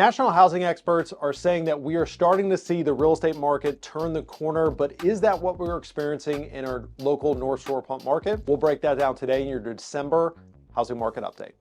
National housing experts are saying that we are starting to see the real estate market turn the corner, but is that what we're experiencing in our local Northshore pump market? We'll break that down today in your December housing market update.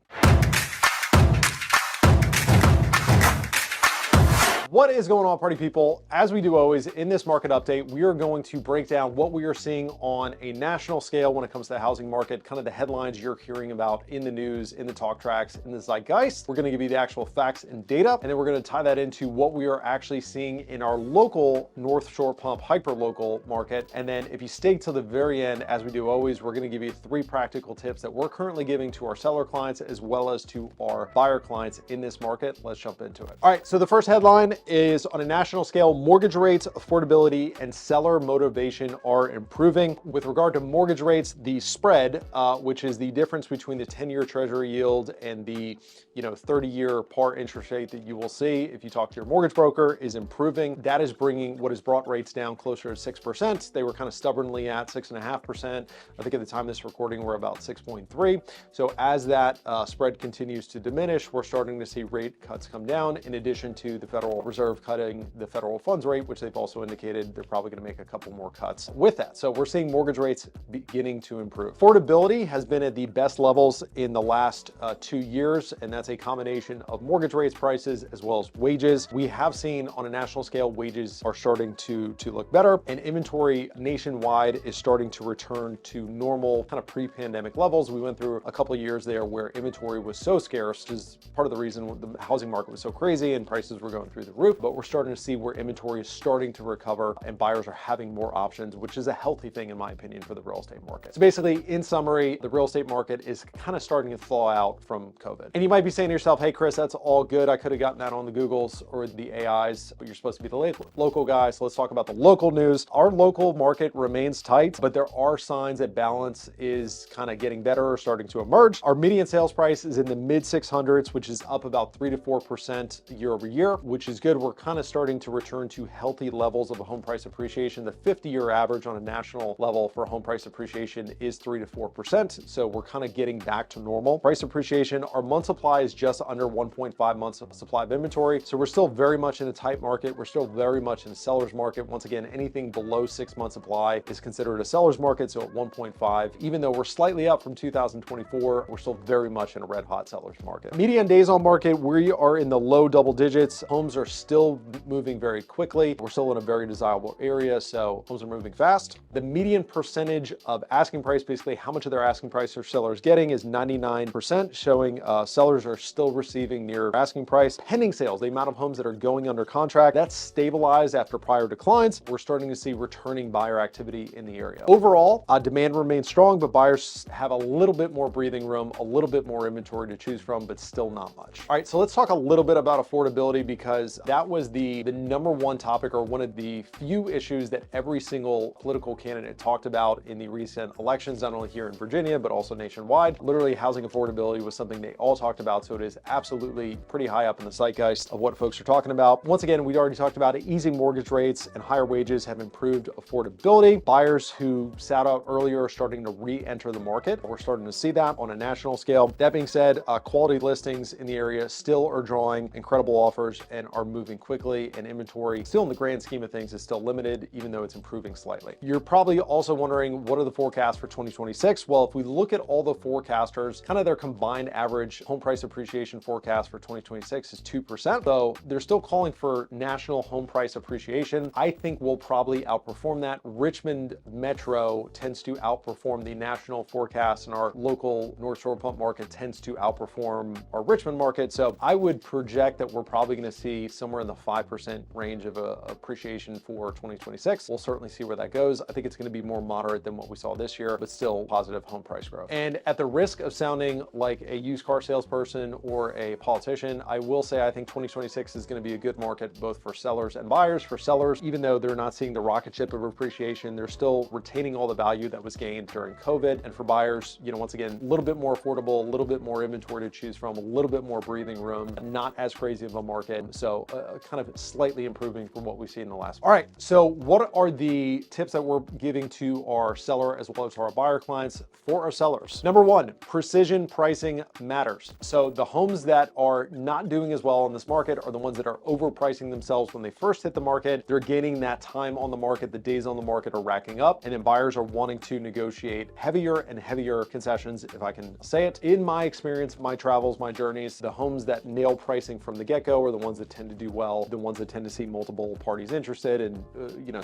What is going on, party people? As we do always in this market update, we are going to break down what we are seeing on a national scale when it comes to the housing market, kind of the headlines you're hearing about in the news, in the talk tracks, in the zeitgeist. We're going to give you the actual facts and data, and then we're going to tie that into what we are actually seeing in our local Northshore pump hyper-local market. And then if you stay till the very end, as we do always, we're going to give you 3 practical tips that we're currently giving to our seller clients as well as to our buyer clients in this market. Let's jump into it. All right, so the first headline is on a national scale, mortgage rates, affordability, and seller motivation are improving. With regard to mortgage rates, the spread, which is the difference between the 10-year treasury yield and the 30-year par interest rate that you will see if you talk to your mortgage broker, is improving. That is bringing what has brought rates down closer to 6%. They were kind of stubbornly at 6.5%. I think at the time of this recording, we're about 6.3. So as that spread continues to diminish, we're starting to see rate cuts come down, in addition to the Federal Reserve cutting the federal funds rate, which they've also indicated they're probably going to make a couple more cuts with that. So we're seeing mortgage rates beginning to improve. Affordability has been at the best levels in the last 2 years, and that's a combination of mortgage rates, prices, as well as wages. We have seen on a national scale, wages are starting to look better, and inventory nationwide is starting to return to normal kind of pre-pandemic levels. We went through a couple of years there where inventory was so scarce, which is part of the reason the housing market was so crazy and prices were going through the roof. But we're starting to see where inventory is starting to recover and buyers are having more options, which is a healthy thing in my opinion for the real estate market. So basically, in summary, the real estate market is kind of starting to thaw out from COVID. And you might be saying to yourself, hey Chris, that's all good. I could have gotten that on the Googles or the AIs, but you're supposed to be the local guy. So let's talk about the local news. Our local market remains tight, but there are signs that balance is kind of getting better or starting to emerge. Our median sales price is in the mid 600s, which is up about 3 to 4% year over year, which is good. We're kind of starting to return to healthy levels of home price appreciation. The 50-year average on a national level for home price appreciation is 3 to 4%. So we're kind of getting back to normal price appreciation. Our month supply is just under 1.5 months of supply of inventory. So we're still very much in a tight market. We're still very much in a seller's market. Once again, anything below 6 months supply is considered a seller's market. So at 1.5, even though we're slightly up from 2024, we're still very much in a red hot seller's market. Median days on market, we are in the low double digits. Homes are still moving very quickly. We're still in a very desirable area, so homes are moving fast. The median percentage of asking price, basically how much of their asking price are sellers getting, is 99%, showing sellers are still receiving near asking price. Pending sales, the amount of homes that are going under contract, that's stabilized after prior declines. We're starting to see returning buyer activity in the area. Overall, demand remains strong, but buyers have a little bit more breathing room, a little bit more inventory to choose from, but still not much. All right, so let's talk a little bit about affordability, because that was the number one topic, or one of the few issues that every single political candidate talked about in the recent elections, not only here in Virginia, but also nationwide. Literally, housing affordability was something they all talked about, so it is absolutely pretty high up in the zeitgeist of what folks are talking about. Once again, we already talked about it. Easing mortgage rates and higher wages have improved affordability. Buyers who sat out earlier are starting to re-enter the market. We're starting to see that on a national scale. That being said, quality listings in the area still are drawing incredible offers and are moving quickly, and inventory still in the grand scheme of things is still limited, even though it's improving slightly. You're probably also wondering, what are the forecasts for 2026? Well, if we look at all the forecasters, kind of their combined average home price appreciation forecast for 2026 is 2%, though they're still calling for national home price appreciation. I think we'll probably outperform that. Richmond Metro tends to outperform the national forecast, and our local Northshore pump market tends to outperform our Richmond market. So I would project that we're probably going to see somewhere in the 5% range of appreciation for 2026. We'll certainly see where that goes. I think it's going to be more moderate than what we saw this year, but still positive home price growth. And at the risk of sounding like a used car salesperson or a politician, I will say I think 2026 is going to be a good market both for sellers and buyers. For sellers, even though they're not seeing the rocket ship of appreciation, they're still retaining all the value that was gained during COVID. And for buyers, once again, a little bit more affordable, a little bit more inventory to choose from, a little bit more breathing room, not as crazy of a market. So kind of slightly improving from what we've seen in the last. All right, so what are the tips that we're giving to our seller as well as our buyer clients for our sellers? Number one, precision pricing matters. So the homes that are not doing as well in this market are the ones that are overpricing themselves when they first hit the market. They're gaining that time on the market, the days on the market are racking up, and then buyers are wanting to negotiate heavier and heavier concessions, if I can say it. In my experience, my travels, my journeys, the homes that nail pricing from the get-go are the ones that tend to do well, the ones that tend to see multiple parties interested and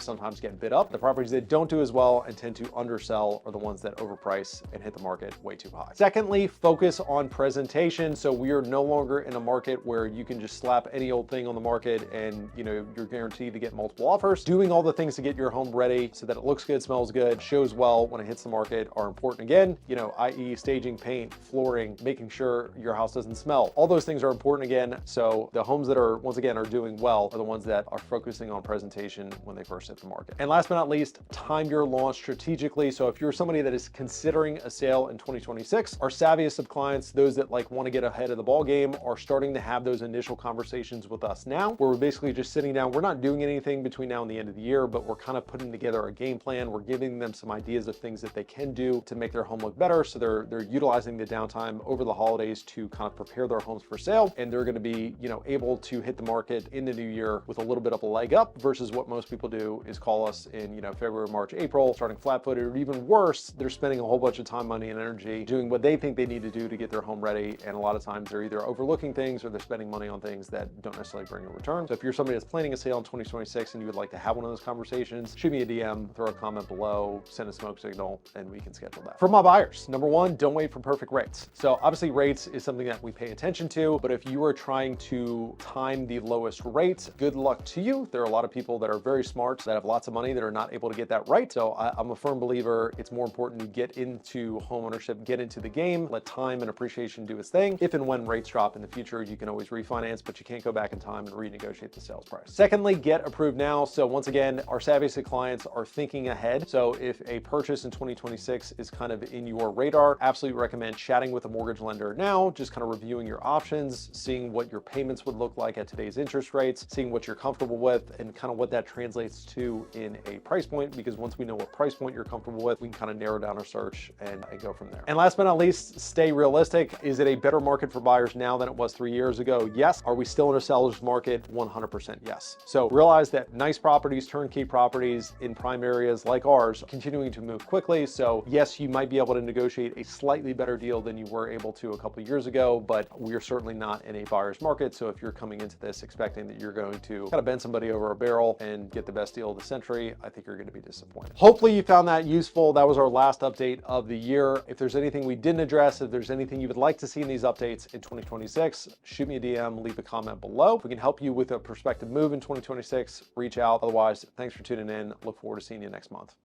sometimes get bid up. The properties that don't do as well and tend to undersell are the ones that overprice and hit the market way too high. Secondly, focus on presentation. So we are no longer in a market where you can just slap any old thing on the market and you're guaranteed to get multiple offers. Doing all the things to get your home ready so that it looks good, smells good, shows well when it hits the market are important again, i.e. staging, paint, flooring, making sure your house doesn't smell. All those things are important again. So the homes that are, once again, are doing well are the ones that are focusing on presentation when they first hit the market. And last but not least, time your launch strategically. So if you're somebody that is considering a sale in 2026, our savviest of clients, those that want to get ahead of the ball game, are starting to have those initial conversations with us now, where we're basically just sitting down. We're not doing anything between now and the end of the year, but we're kind of putting together a game plan. We're giving them some ideas of things that they can do to make their home look better. So they're utilizing the downtime over the holidays to kind of prepare their homes for sale, and they're going to be able to hit the market in the new year with a little bit of a leg up versus what most people do is call us in February, March, April, starting flat-footed, or even worse, they're spending a whole bunch of time, money, and energy doing what they think they need to do to get their home ready. And a lot of times they're either overlooking things or they're spending money on things that don't necessarily bring a return. So if you're somebody that's planning a sale in 2026 and you would like to have one of those conversations, shoot me a DM, throw a comment below, send a smoke signal, and we can schedule that. For my buyers, number one, don't wait for perfect rates. So obviously rates is something that we pay attention to, but if you are trying to time the lowest rate, good luck to you. There are a lot of people that are very smart that have lots of money that are not able to get that right. So I'm a firm believer it's more important to get into home ownership, get into the game, let time and appreciation do its thing. If and when rates drop in the future, you can always refinance, but you can't go back in time and renegotiate the sales price. Secondly, get approved now. So once again, our savviest clients are thinking ahead. So if a purchase in 2026 is kind of in your radar, absolutely recommend chatting with a mortgage lender now, just kind of reviewing your options, seeing what your payments would look like at today's interest rates, seeing what you're comfortable with, and kind of what that translates to in a price point, because once we know what price point you're comfortable with, we can kind of narrow down our search and go from there. And last but not least, stay realistic. Is it a better market for buyers now than it was 3 years ago? Yes. Are we still in a seller's market? 100% yes. So realize that nice properties, turnkey properties in prime areas like ours are continuing to move quickly. So yes, you might be able to negotiate a slightly better deal than you were able to a couple of years ago, but we are certainly not in a buyer's market. So if you're coming into this expecting that you're going to kind of bend somebody over a barrel and get the best deal of the century, I think you're going to be disappointed. Hopefully you found that useful. That was our last update of the year. If there's anything we didn't address, if there's anything you would like to see in these updates in 2026, shoot me a DM, leave a comment below. If we can help you with a prospective move in 2026, reach out. Otherwise, thanks for tuning in. Look forward to seeing you next month.